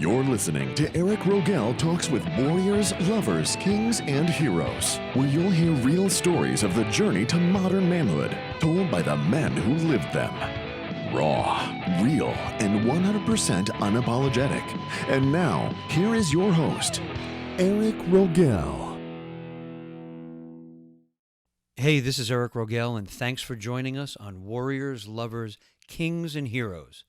You're listening to Eric Rogel Talks with Warriors, Lovers, Kings, and Heroes, where you'll hear real stories of the journey to modern manhood, told by the men who lived them. Raw, real, and 100% unapologetic. And now, here is your host, Eric Rogel. Hey, this is Eric Rogel, and thanks for joining us on Warriors, Lovers, Kings, and Heroes.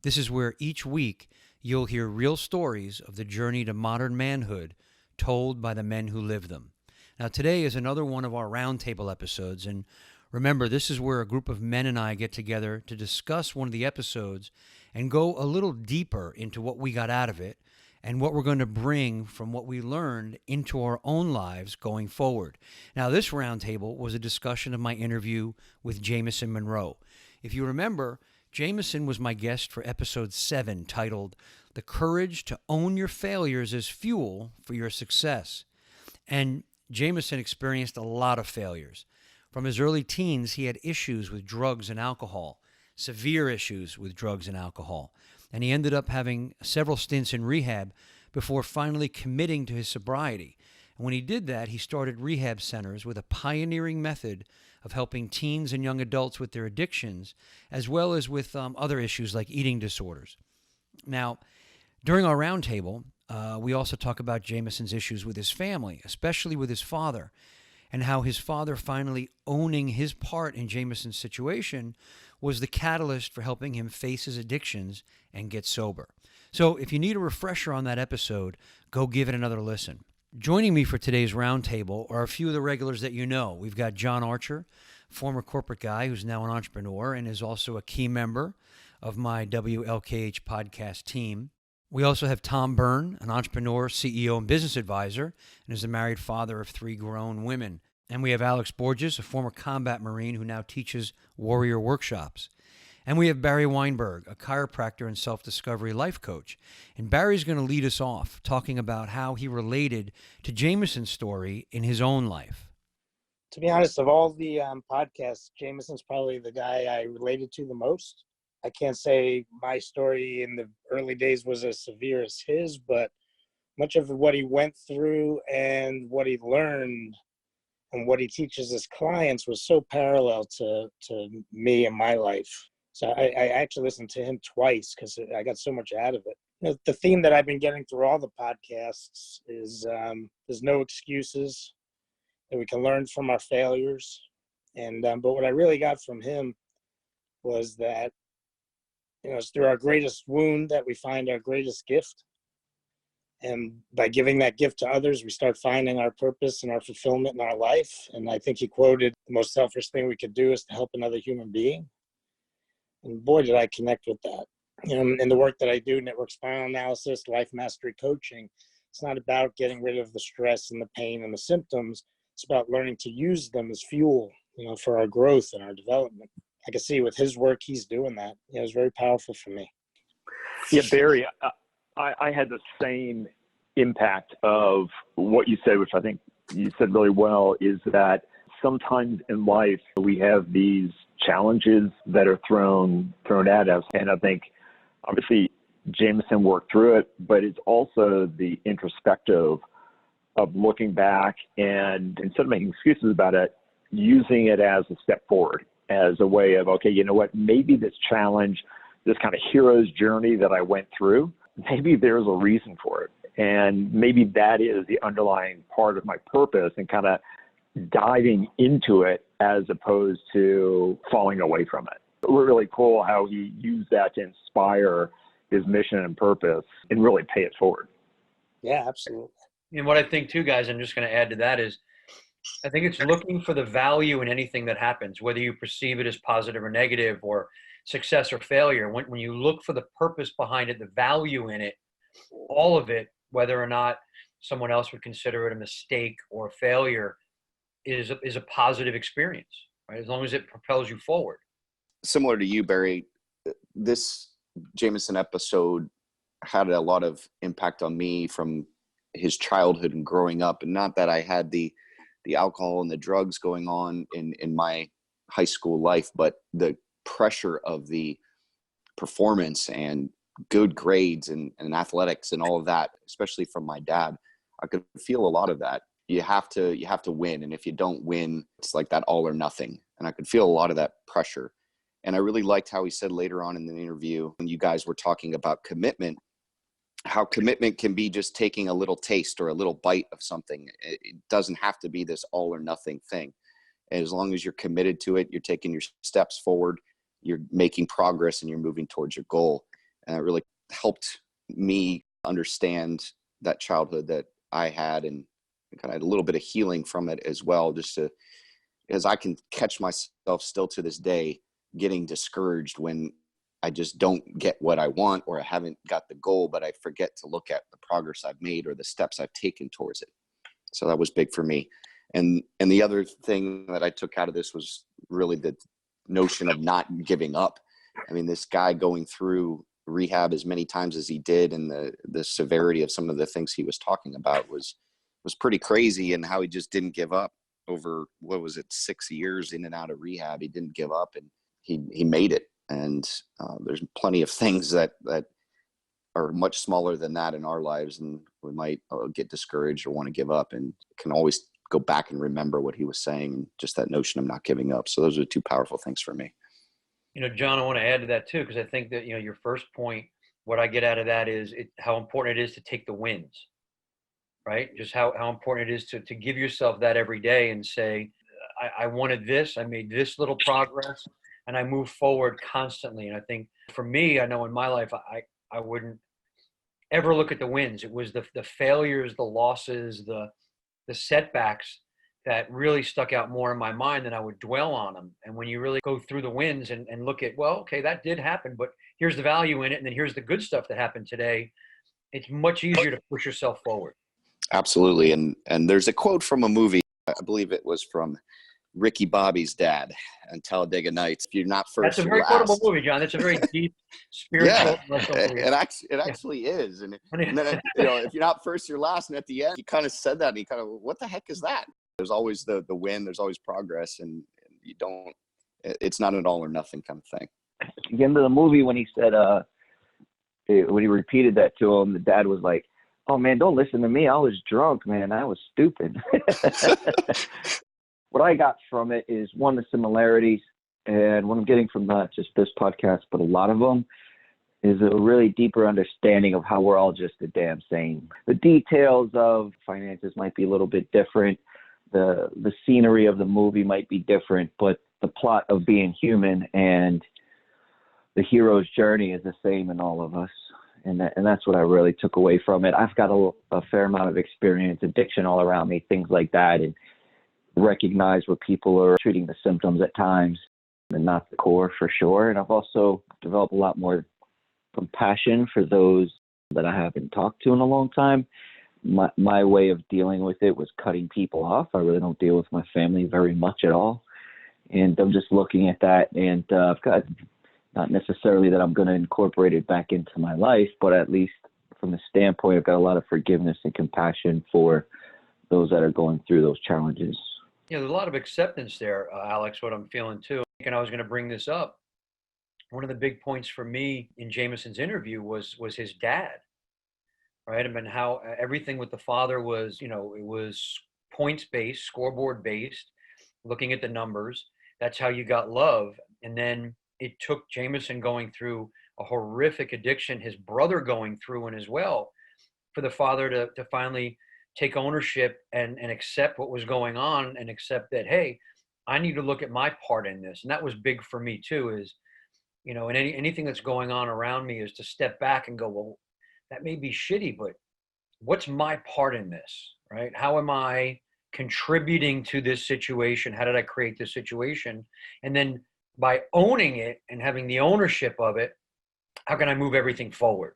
This is where each week you'll hear real stories of the journey to modern manhood told by the men who lived them. Now, today is another one of our Roundtable episodes, and remember, this is where a group of men and I get together to discuss one of the episodes and go a little deeper into what we got out of it and what we're going to bring from what we learned into our own lives going forward. Now, this Roundtable was a discussion of my interview with Jamison Monroe. If you remember, Jamison was my guest for episode 7, titled "The Courage to Own Your Failures as Fuel for Your Success." And Jamison experienced a lot of failures. From his early teens, he had issues with drugs and alcohol, severe issues with drugs and alcohol. And he ended up having several stints in rehab before finally committing to his sobriety. And when he did that, he started rehab centers with a pioneering method of helping teens and young adults with their addictions, as well as with other issues like eating disorders. Now, during our roundtable, we also talk about Jamison's issues with his family, especially with his father, and how his father finally owning his part in Jamison's situation was the catalyst for helping him face his addictions and get sober. So if you need a refresher on that episode, go give it another listen. Joining me for today's roundtable are a few of the regulars that you know. We've got John Archer, former corporate guy who's now an entrepreneur and is also a key member of my WLKH podcast team. We also have Tom Byrne, an entrepreneur, CEO, and business advisor, and is a married father of 3 grown women. And we have Alex Borges, a former combat Marine who now teaches warrior workshops. And we have Barry Weinberg, a chiropractor and self-discovery life coach. And Barry's going to lead us off talking about how he related to Jamison's story in his own life. To be honest, of all the podcasts, Jamison's probably the guy I related to the most. I can't say my story in the early days was as severe as his, but much of what he went through and what he learned and what he teaches his clients was so parallel to me and my life. So I actually listened to him twice because I got so much out of it. You know, the theme that I've been getting through all the podcasts is there's no excuses, that we can learn from our failures. And but what I really got from him was that, you know, it's through our greatest wound that we find our greatest gift. And by giving that gift to others, we start finding our purpose and our fulfillment in our life. And I think he quoted, the most selfish thing we could do is to help another human being. And boy, did I connect with that. You know, in the work that I do, network spinal analysis, life mastery coaching, it's not about getting rid of the stress and the pain and the symptoms. It's about learning to use them as fuel, you know, for our growth and our development. I can see with his work, he's doing that. You know, it was very powerful for me. Yeah, Barry, I had the same impact of what you said, which I think you said really well, is that sometimes in life we have these challenges that are thrown at us. And I think obviously Jamison worked through it, but it's also the introspective of looking back and instead of making excuses about it, using it as a step forward, as a way of, okay, you know what, maybe this challenge, this kind of hero's journey that I went through, maybe there's a reason for it. And maybe that is the underlying part of my purpose and kind of diving into it as opposed to falling away from it. It was really cool how he used that to inspire his mission and purpose and really pay it forward. Yeah, absolutely. And what I think too, guys, I'm just going to add to that is, I think it's looking for the value in anything that happens, whether you perceive it as positive or negative or success or failure. When you look for the purpose behind it, the value in it, all of it, whether or not someone else would consider it a mistake or a failure, is a positive experience, right? As long as it propels you forward. Similar to you, Barry, this Jamison episode had a lot of impact on me from his childhood and growing up. And not that I had the alcohol and the drugs going on in my high school life, but the pressure of the performance and good grades and athletics and all of that, especially from my dad. I could feel a lot of that. You have to win. And if you don't win, it's like that all or nothing. And I could feel a lot of that pressure. And I really liked how he said later on in the interview, when you guys were talking about commitment, how commitment can be just taking a little taste or a little bite of something. It doesn't have to be this all or nothing thing. As long as you're committed to it, you're taking your steps forward, you're making progress, and you're moving towards your goal. And it really helped me understand that childhood that I had, and kind of a little bit of healing from it as well, just to, as I can catch myself still to this day getting discouraged when I just don't get what I want, or I haven't got the goal, but I forget to look at the progress I've made or the steps I've taken towards it. So that was big for me. And the other thing that I took out of this was really the notion of not giving up. I mean, this guy going through rehab as many times as he did, and the severity of some of the things he was talking about was pretty crazy, and how he just didn't give up over, 6 years in and out of rehab. He didn't give up, and he made it. And there's plenty of things that are much smaller than that in our lives, and we might get discouraged or want to give up, and can always go back and remember what he was saying, and just that notion of not giving up. So those are two powerful things for me. John, I want to add to that too, because I think that, your first point, what I get out of that is how important it is to take the wins, right? Just how important it is to give yourself that every day and say, I wanted this, I made this little progress, and I move forward constantly. And I think for me, I know in my life, I wouldn't ever look at the wins. It was the failures, the losses, the setbacks that really stuck out more in my mind than I would dwell on them. And when you really go through the wins and look at, well, okay, that did happen, but here's the value in it, and then here's the good stuff that happened today, it's much easier to push yourself forward. Absolutely. And there's a quote from a movie, I believe it was from Ricky Bobby's dad on Talladega Nights. If you're not first, that's a very quotable movie, John. That's a very deep spiritual. Yeah, it actually is. And then if you're not first, you're last. And at the end, he kind of said that, and he kind of, what the heck is that? There's always the win. There's always progress, and you don't. It's not an all or nothing kind of thing. At the end of the movie, when he said, when he repeated that to him, the dad was like, "Oh man, don't listen to me. I was drunk, man. I was stupid." What I got from it is, one, the similarities, and what I'm getting from not just this podcast, but a lot of them, is a really deeper understanding of how we're all just a damn same. The details of finances might be a little bit different. The scenery of the movie might be different, but the plot of being human and the hero's journey is the same in all of us. And that's what I really took away from it. I've got a fair amount of experience, addiction all around me, things like that, and recognize where people are treating the symptoms at times and not the core, for sure. And I've also developed a lot more compassion for those that I haven't talked to in a long time. My way of dealing with it was cutting people off. I really don't deal with my family very much at all. And I'm just looking at that, and I've got, not necessarily that I'm going to incorporate it back into my life, but at least from the standpoint, I've got a lot of forgiveness and compassion for those that are going through those challenges. There's a lot of acceptance there, Alex, what I'm feeling too. And I was going to bring this up. One of the big points for me in Jamison's interview was his dad, right? I mean, how everything with the father was, it was points-based, scoreboard-based, looking at the numbers. That's how you got love. And then it took Jamison going through a horrific addiction, his brother going through one as well, for the father to finally take ownership and accept what was going on, and accept that, hey, I need to look at my part in this. And that was big for me too, is, and anything that's going on around me, is to step back and go, well, that may be shitty, but what's my part in this, right? How am I contributing to this situation? How did I create this situation? And then by owning it and having the ownership of it, how can I move everything forward?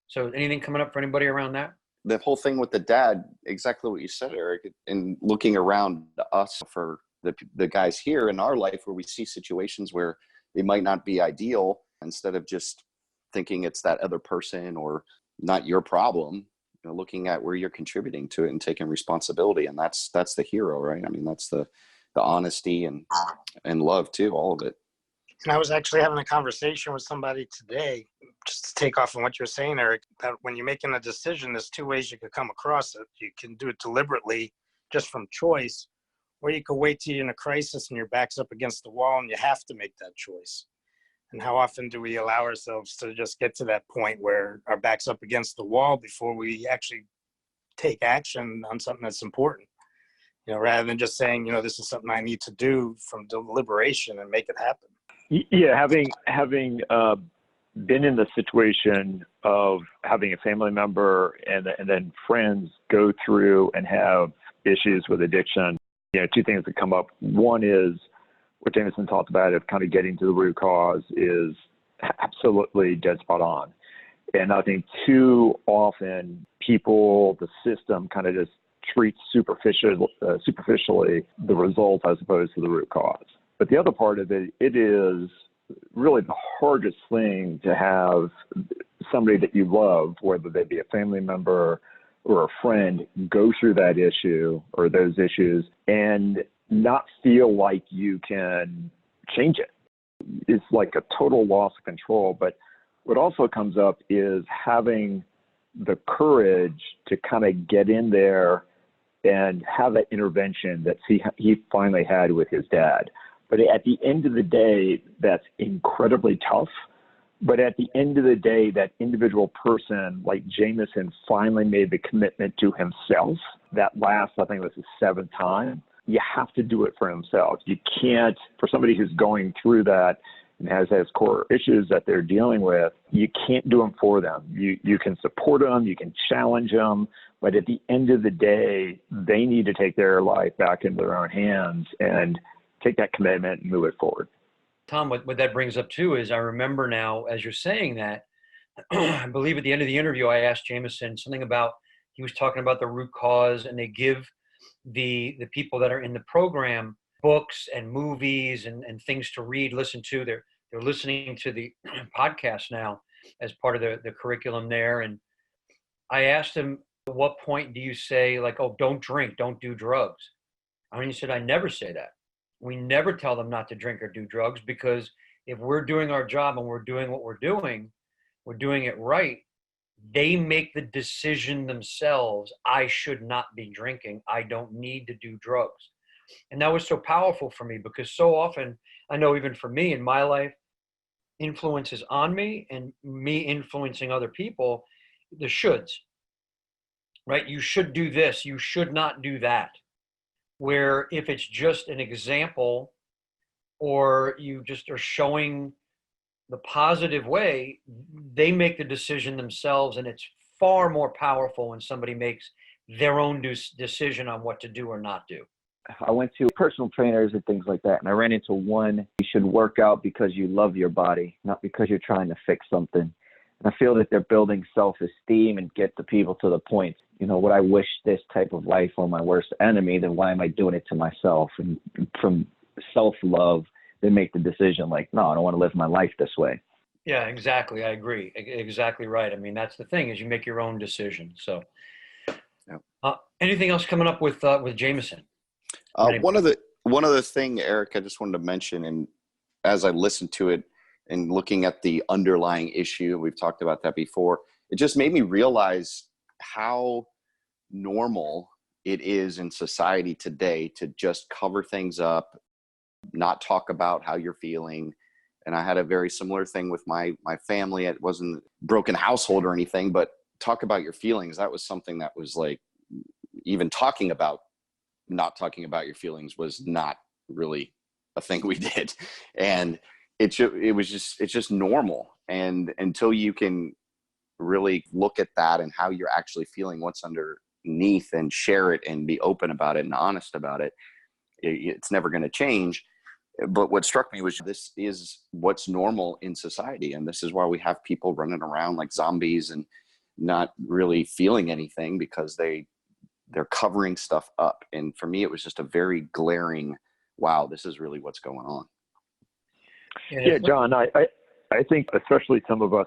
So anything coming up for anybody around that? The whole thing with the dad, exactly what you said, Eric, and looking around us for the guys here in our life where we see situations where they might not be ideal, instead of just thinking it's that other person or not your problem, looking at where you're contributing to it and taking responsibility. And that's the hero, right? I mean, that's the honesty and love too, all of it. And I was actually having a conversation with somebody today, just to take off on what you're saying, Eric, that when you're making a decision, there's two ways you could come across it. You can do it deliberately, just from choice, or you could wait till you're in a crisis and your back's up against the wall and you have to make that choice. And how often do we allow ourselves to just get to that point where our back's up against the wall before we actually take action on something that's important? Rather than just saying, this is something I need to do, from deliberation and make it happen. Yeah, having been in the situation of having a family member and then friends go through and have issues with addiction, two things that come up. One is what Jamison talked about of kind of getting to the root cause is absolutely dead spot on. And I think too often people, the system kind of just treats superficially the result as opposed to the root cause. But the other part of it, it is really the hardest thing to have somebody that you love, whether they be a family member or a friend, go through that issue or those issues and not feel like you can change it. It's like a total loss of control. But what also comes up is having the courage to kind of get in there and have that intervention that he finally had with his dad. But at the end of the day, that's incredibly tough. But at the end of the day, that individual person like Jamison finally made the commitment to himself. That last, I think it was the seventh time. You have to do it for himself. You can't, for somebody who's going through that and has core issues that they're dealing with, you can't do them for them. You can support them, you can challenge them, but at the end of the day, they need to take their life back into their own hands and take that commitment and move it forward. Tom, what that brings up too is I remember now, as you're saying that, I believe at the end of the interview, I asked Jamison something about, he was talking about the root cause, and they give the people that are in the program books and movies and things to read, listen to. They're listening to the podcast now as part of the curriculum there. And I asked him, at what point do you say, like, oh, don't drink, don't do drugs? And he said, I never say that. We never tell them not to drink or do drugs, because if we're doing our job and we're doing what we're doing it right, they make the decision themselves. I should not be drinking. I don't need to do drugs. And that was so powerful for me, because so often, I know even for me in my life, influences on me and me influencing other people, the shoulds, right? You should do this. You should not do that. Where if it's just an example, or you just are showing the positive way, they make the decision themselves. And it's far more powerful when somebody makes their own decision on what to do or not do. I went to personal trainers and things like that, and I ran into one: you should work out because you love your body, not because you're trying to fix something. And I feel that they're building self-esteem and get the people to the point, would I wish this type of life on my worst enemy, then why am I doing it to myself? And from self-love, they make the decision like, no, I don't want to live my life this way. Yeah, exactly. I agree. Exactly right. I mean, that's the thing, is you make your own decision. So anything else coming up with Jamison? One other thing, Eric, I just wanted to mention, and as I listened to it and looking at the underlying issue, we've talked about that before, it just made me realize how normal it is in society today to just cover things up, not talk about how you're feeling. And I had a very similar thing with my family. It wasn't a broken household or anything, but talk about your feelings. That was something that was like, even talking about not talking about your feelings was not really a thing we did. And it's just normal. And until you can really look at that and how you're actually feeling, what's underneath, and share it and be open about it and honest about it, it's never going to change. But what struck me was this is what's normal in society. And this is why we have people running around like zombies and not really feeling anything, because they're covering stuff up. And for me, it was just a very glaring, wow, this is really what's going on. Yeah, John, I think especially some of us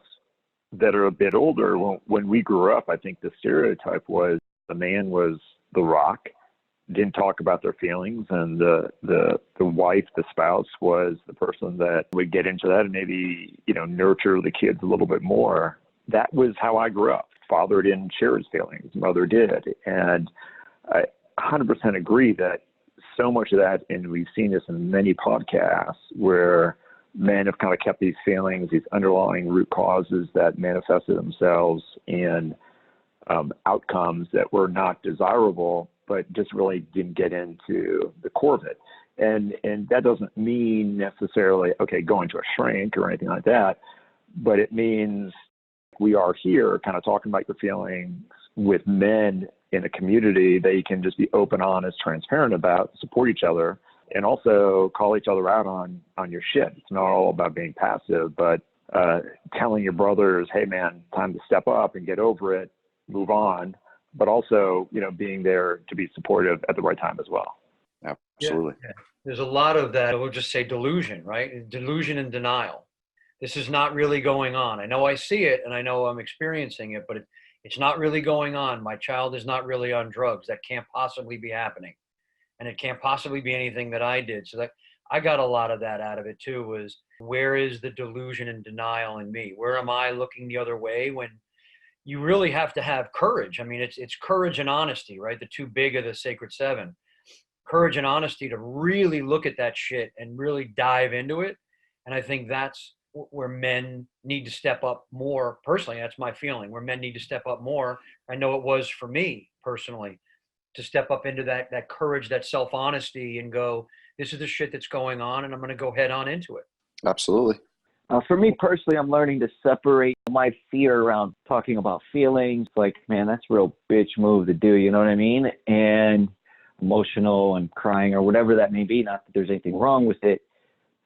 that are a bit older, when we grew up, I think the stereotype was the man was the rock didn't talk about their feelings, and the wife, the spouse, was the person that would get into that and maybe, nurture the kids a little bit more. That was how I grew up. Father didn't share his feelings, mother did. And I 100% agree that so much of that, and we've seen this in many podcasts, where men have kind of kept these feelings, these underlying root causes that manifested themselves in outcomes that were not desirable, but just really didn't get into the core of it. And that doesn't mean necessarily, okay, going to a shrink or anything like that, but it means we are here kind of talking about your feelings with men in a community that you can just be open, honest, transparent about, support each other, and also call each other out on your shit. It's not all about being passive, but telling your brothers, hey man, time to step up and get over it, move on, but also, being there to be supportive at the right time as well. Absolutely. Yeah. There's a lot of that, we'll just say delusion, right? Delusion and denial. This is not really going on. I know I see it and I know I'm experiencing it, but it's not really going on. My child is not really on drugs. That can't possibly be happening. And it can't possibly be anything that I did. So that I got a lot of that out of it too, was where is the delusion and denial in me? Where am I looking the other way when you really have to have courage? I mean, it's courage and honesty, right? The two big of the sacred seven. Courage and honesty to really look at that shit and really dive into it. And I think that's where men need to step up more. Personally, that's my feeling, where men need to step up more. I know it was for me personally, to step up into that courage, that self-honesty, and go, this is the shit that's going on, and I'm going to go head on into it. Absolutely. For me personally, I'm learning to separate my fear around talking about feelings. Like, man, that's a real bitch move to do, you know what I mean? And emotional and crying or whatever that may be. Not that there's anything wrong with it,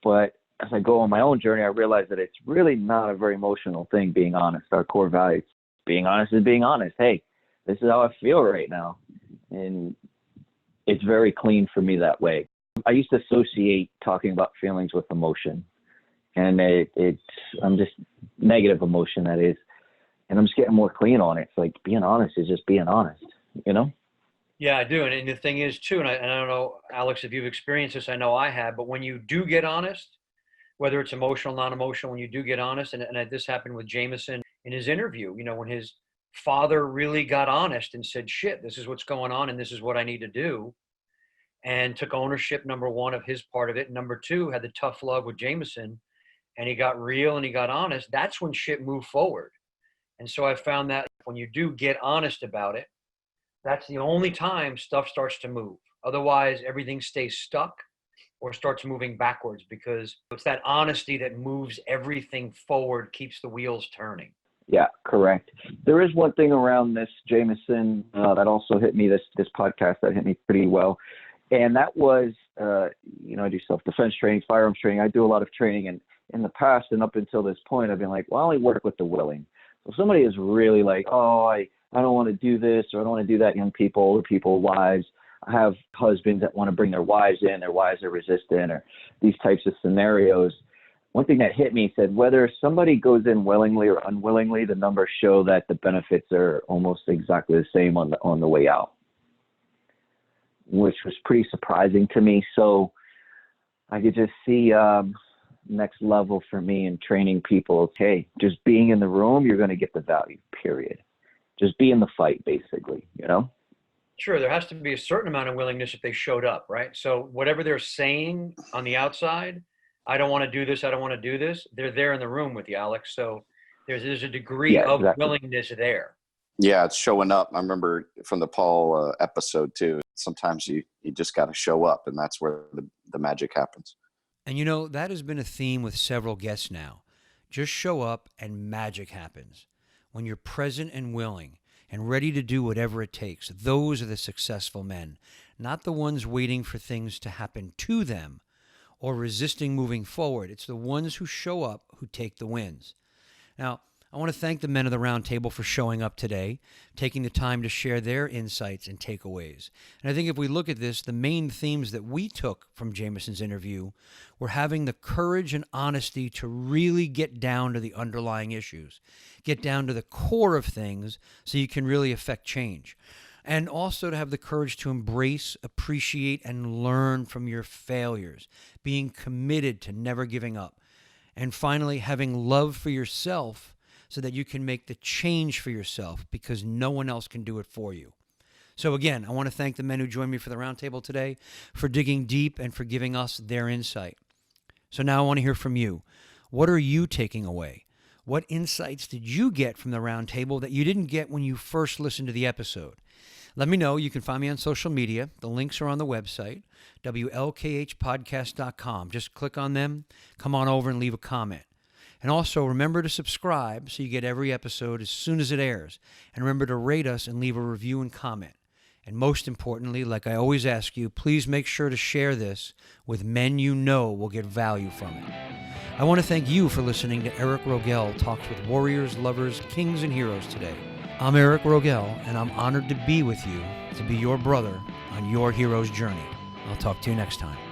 but as I go on my own journey, I realize that it's really not a very emotional thing, being honest. Our core values, being honest is being honest. Hey, this is how I feel right now. And it's very clean for me that way. I used to associate talking about feelings with emotion. And I'm just negative emotion, that is. And I'm just getting more clean on it. It's like being honest is just being honest, Yeah, I do. And the thing is too, and I don't know, Alex, if you've experienced this, I know I have, but when you do get honest, whether it's emotional, non-emotional, when you do get honest, and this happened with Jamison in his interview, when his father really got honest and said, shit, this is what's going on and this is what I need to do, and took ownership, number one, of his part of it. Number two, had the tough love with Jamison, and he got real and he got honest. That's when shit moved forward. And so I found that when you do get honest about it, that's the only time stuff starts to move. Otherwise, everything stays stuck or starts moving backwards, because it's that honesty that moves everything forward, keeps the wheels turning. Yeah, correct. There is one thing around this, Jamison, that also hit me, this podcast that hit me pretty well. And that was, I do self-defense training, firearms training. I do a lot of training. And in the past and up until this point, I've been like, well, I only work with the willing. So somebody is really like, oh, I don't want to do this, or I don't want to do that, young people, older people, wives. I have husbands that want to bring their wives in, their wives are resistant, or these types of scenarios. One thing that hit me said, whether somebody goes in willingly or unwillingly, the numbers show that the benefits are almost exactly the same on the way out, which was pretty surprising to me. So I could just see next level for me in training people. Okay, just being in the room, you're going to get the value, period. Just be in the fight, basically, Sure, there has to be a certain amount of willingness if they showed up, right? So whatever they're saying on the outside, I don't want to do this, I don't want to do this, they're there in the room with you, Alex. So there's a degree of willingness there. Yeah, it's showing up. I remember from the Paul episode too, sometimes you just got to show up, and that's where the magic happens. And that has been a theme with several guests now. Just show up and magic happens. When you're present and willing and ready to do whatever it takes, those are the successful men, not the ones waiting for things to happen to them or resisting moving forward. It's the ones who show up who take the wins. Now, I want to thank the men of the Roundtable for showing up today, taking the time to share their insights and takeaways. And I think if we look at this, the main themes that we took from Jamison's interview were having the courage and honesty to really get down to the underlying issues, get down to the core of things so you can really affect change. and also to have the courage to embrace, appreciate, and learn from your failures, being committed to never giving up, and finally having love for yourself so that you can make the change for yourself because no one else can do it for you. So again, I want to thank the men who joined me for the roundtable today for digging deep and for giving us their insight. So now I want to hear from you. What are you taking away? What insights did you get from the roundtable that you didn't get when you first listened to the episode? Let me know. You can find me on social media. The links are on the website, WLKHpodcast.com. Just click on them, come on over and leave a comment. And also remember to subscribe so you get every episode as soon as it airs. And remember to rate us and leave a review and comment. And most importantly, like I always ask you, please make sure to share this with men you know will get value from it. I want to thank you for listening to Eric Rogel Talks with Warriors, Lovers, Kings, and Heroes today. I'm Eric Rogel, and I'm honored to be with you, to be your brother on your hero's journey. I'll talk to you next time.